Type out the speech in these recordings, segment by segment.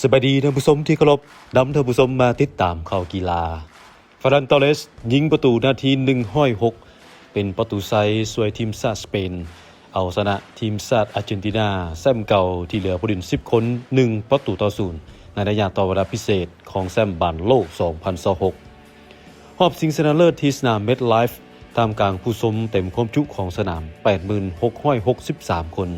สวัสดีท่านผู้ชมที่เคารพนำท่านผู้ชมมาติดตามข่าวกีฬาฟรานตอเรสยิงประตูนาที106เป็นประตูไซสวยทีมชาติสเปนเอาชนะทีมชาติอาร์เจนตินาแชมป์เก่าที่เหลือผู้เล่น10คน1-0ในระยะต่อเวลาพิเศษของแชมป์บอลโลก2026รอบชิงชนะเลิศที่สนามเมดไลฟ์ท่ามกลางผู้ชมเต็มความจุของสนาม 8663 คน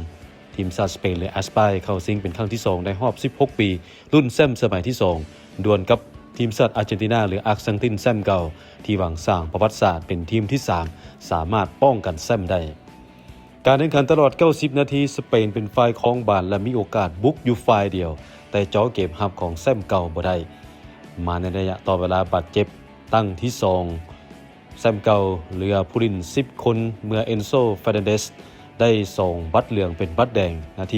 ทีมชาติสเปนและแอสปายเข้าชิงเป็นครั้งที่2ในรอบ16ปีรุ่นแชมป์สมัยที่2ดวลกับทีมชาติอาร์เจนตินาหรืออาร์เซนตินแชมป์เก่าที่หวังสร้างประวัติศาสตร์เป็นทีมที่3สามารถป้องกันแชมป์ได้การแข่งขันตลอด90นาทีสเปนเป็นฝ่ายครองบาลและมีโอกาสบุกอยู่ฝ่ายเดียวแต่จ่อเกมรับของแชมป์เก่าบ่ได้มาในระยะต่อเวลาบาดเจ็บตั้งที่2แชมป์เก่าเหลือผู้เล่น10คนเมื่อเอนโซ เฟร์นันเดสได้ส่งบัตรเหลืองเป็นบัตรแดงนาที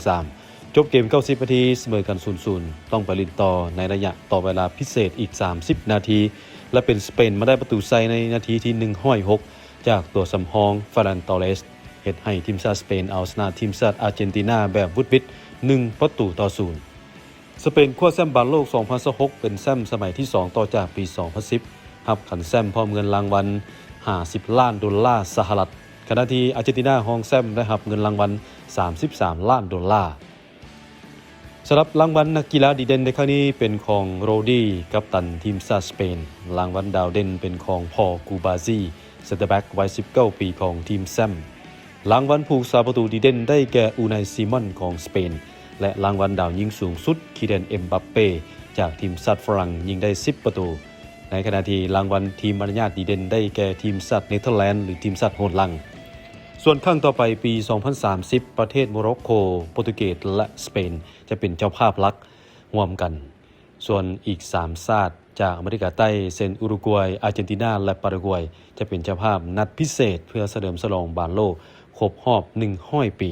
90+3จบเกม90นาทีเสมอกัน 0-0 ต้องไปลุ้นต่อในระยะต่อเวลาพิเศษอีก30นาทีและเป็นสเปนมาได้ประตูไซในนาทีที่106จากตัวสำรองฟรานตอเรสเฮ็ดให้ทีมชาติสเปนเอาชนะทีมชาติอาร์เจนตินาแบบวุดวิด1-0สเปนคว้าแชมป์บอลโลก2026เป็นแชมป์สมัยที่2ต่อจากปี2010รับขันแชมป์พร้อมเงินรางวัล$50 ล้านสหรัฐขณะที่อาร์เจนตินาฮองแชมป์ได้รับเงินรางวัล$33 ล้านสำหรับรางวัลนักกีฬาดีเด่นในครั้งนี้เป็นของโรดี้กัปตันทีมชาติสเปนรางวัลดาวเด่นเป็นของพอล กูบาซีเซนเตอร์แบ็กวัย19ปีของทีมแชมป์รางวัลผู้รักษาประตูดีเด่นได้แก่อูไนซีมอนของสเปนและรางวัลดาวยิงสูงสุดคิเดน เอ็มบัปเป้จากทีมชาติฝรั่งยิงได้10ประตูในขณะที่รางวัลทีมมารยาทดีเด่นได้แก่ทีมชาติเนเธอร์แลนด์หรือทีมชาติโฮลังส่วนครั้งต่อไปปี2030ประเทศโมร็อกโกโปรตุเกสและสเปนจะเป็นเจ้าภาพหลักร่วมกันส่วนอีก3ชาติจากอเมริกาใต้เช่นอุรุกวัยอาร์เจนตินาและปารากวัยจะเป็นเจ้าภาพนัดพิเศษเพื่อเฉลิมฉลองบอลโลกครบรอบ100ปี